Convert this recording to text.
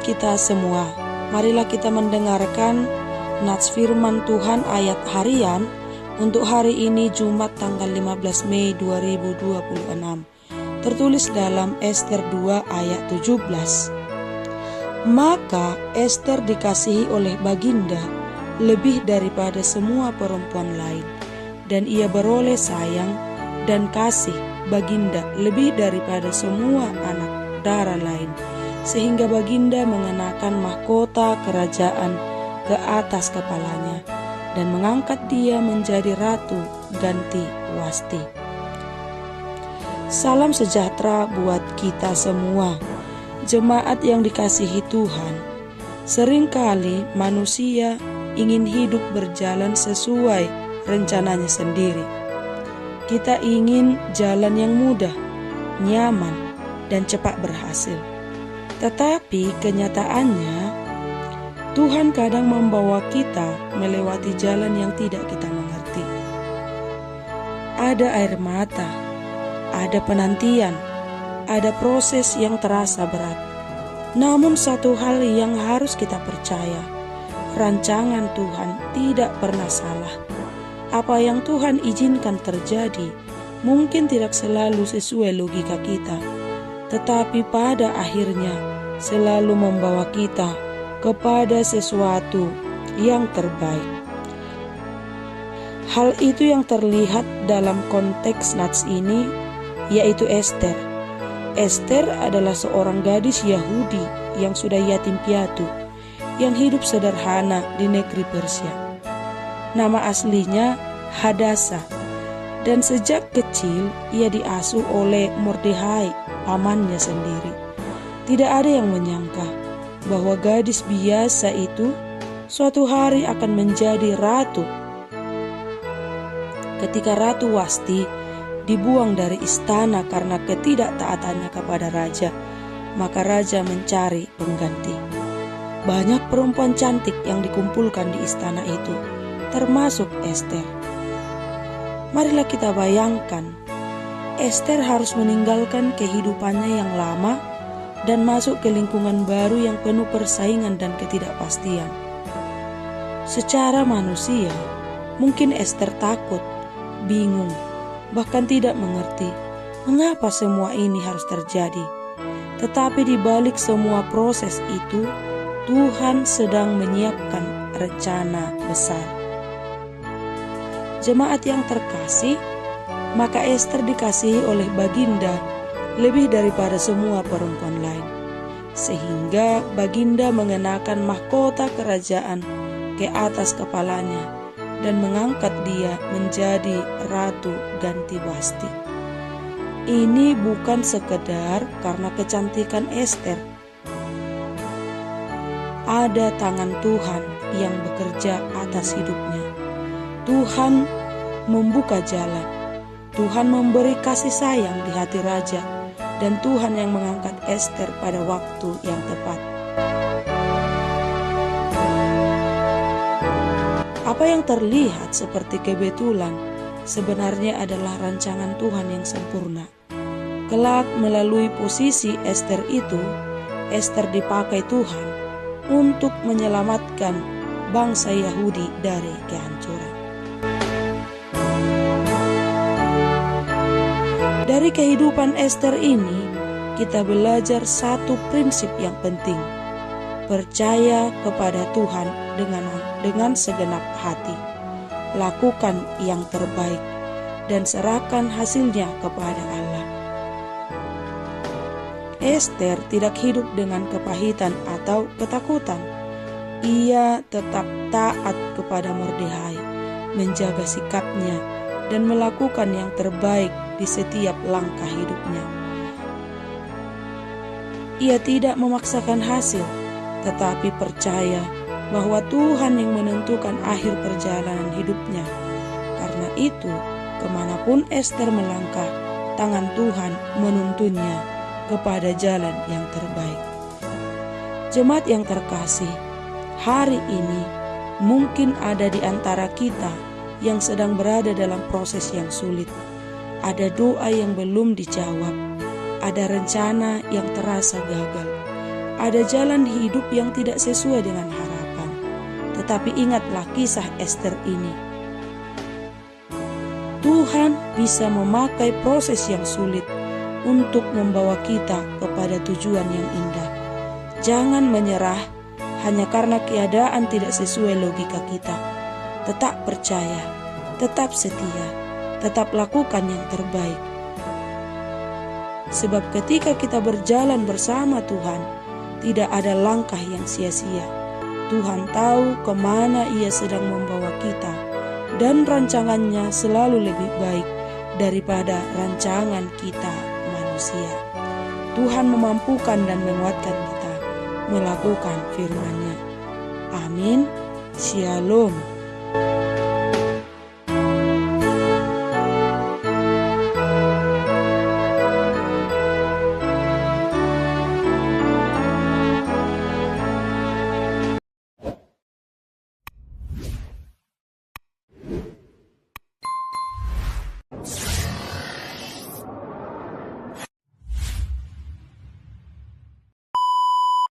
kita semua, marilah kita mendengarkan nats firman Tuhan ayat harian untuk hari ini Jumat tanggal 15 Mei 2026. Tertulis dalam Ester 2 ayat 17. Maka Ester dikasihi oleh Baginda lebih daripada semua perempuan lain, dan ia beroleh sayang dan kasih Baginda lebih daripada semua anak darah lain, sehingga Baginda mengenakan mahkota kerajaan ke atas kepalanya dan mengangkat dia menjadi ratu ganti Wasti. Salam sejahtera buat kita semua, jemaat yang dikasihi Tuhan. Seringkali manusia ingin hidup berjalan sesuai rencananya sendiri. Kita ingin jalan yang mudah, nyaman, dan cepat berhasil. Tetapi kenyataannya, Tuhan kadang membawa kita melewati jalan yang tidak kita mengerti. Ada air mata, ada penantian, ada proses yang terasa berat. Namun satu hal yang harus kita percaya, rancangan Tuhan tidak pernah salah. Apa yang Tuhan izinkan terjadi mungkin tidak selalu sesuai logika kita, tetapi pada akhirnya selalu membawa kita kepada sesuatu yang terbaik. Hal itu yang terlihat dalam konteks nats ini, yaitu Ester. Ester adalah seorang gadis Yahudi yang sudah yatim piatu, yang hidup sederhana di negeri Persia. Nama aslinya Hadasa, dan sejak kecil ia diasuh oleh Mordehai, pamannya sendiri. Tidak ada yang menyangka bahwa gadis biasa itu suatu hari akan menjadi ratu. Ketika Ratu Wasti dibuang dari istana karena ketidaktaatannya kepada raja, maka raja mencari pengganti. Banyak perempuan cantik yang dikumpulkan di istana itu, termasuk Ester. Marilah kita bayangkan, Ester harus meninggalkan kehidupannya yang lama dan masuk ke lingkungan baru yang penuh persaingan dan ketidakpastian. Secara manusia, mungkin Ester takut, bingung, bahkan tidak mengerti mengapa semua ini harus terjadi. Tetapi di balik semua proses itu, Tuhan sedang menyiapkan rencana besar. Jemaat yang terkasih, maka Ester dikasihi oleh Baginda lebih daripada semua perempuan lain, sehingga Baginda mengenakan mahkota kerajaan ke atas kepalanya dan mengangkat dia menjadi ratu ganti Wasti. Ini bukan sekedar karena kecantikan Ester. Ada tangan Tuhan yang bekerja atas hidupnya. Tuhan membuka jalan. Tuhan memberi kasih sayang di hati raja, dan Tuhan yang mengangkat Ester pada waktu yang tepat. Apa yang terlihat seperti kebetulan sebenarnya adalah rancangan Tuhan yang sempurna. Kelak melalui posisi Ester itu, Ester dipakai Tuhan untuk menyelamatkan bangsa Yahudi dari kehancuran. Dari kehidupan Ester ini, kita belajar satu prinsip yang penting. Percaya kepada Tuhan dengan segenap hati. Lakukan yang terbaik dan serahkan hasilnya kepada Allah. Ester tidak hidup dengan kepahitan atau ketakutan. Ia tetap taat kepada Mordehai, menjaga sikapnya, dan melakukan yang terbaik di setiap langkah hidupnya. Ia tidak memaksakan hasil, tetapi percaya bahwa Tuhan yang menentukan akhir perjalanan hidupnya. Karena itu, kemanapun Ester melangkah, tangan Tuhan menuntunnya kepada jalan yang terbaik. Jemaat yang terkasih, hari ini mungkin ada di antara kita yang sedang berada dalam proses yang sulit. Ada doa yang belum dijawab, ada rencana yang terasa gagal, ada jalan hidup yang tidak sesuai dengan harapan. Tetapi ingatlah kisah Ester ini. Tuhan bisa memakai proses yang sulit untuk membawa kita kepada tujuan yang indah. Jangan menyerah hanya karena keadaan tidak sesuai logika kita. Tetap percaya, tetap setia, tetap lakukan yang terbaik. Sebab ketika kita berjalan bersama Tuhan, tidak ada langkah yang sia-sia. Tuhan tahu kemana Ia sedang membawa kita, dan rancangannya selalu lebih baik daripada rancangan kita manusia. Tuhan memampukan dan menguatkan kita melakukan firman-Nya. Amin. Shalom.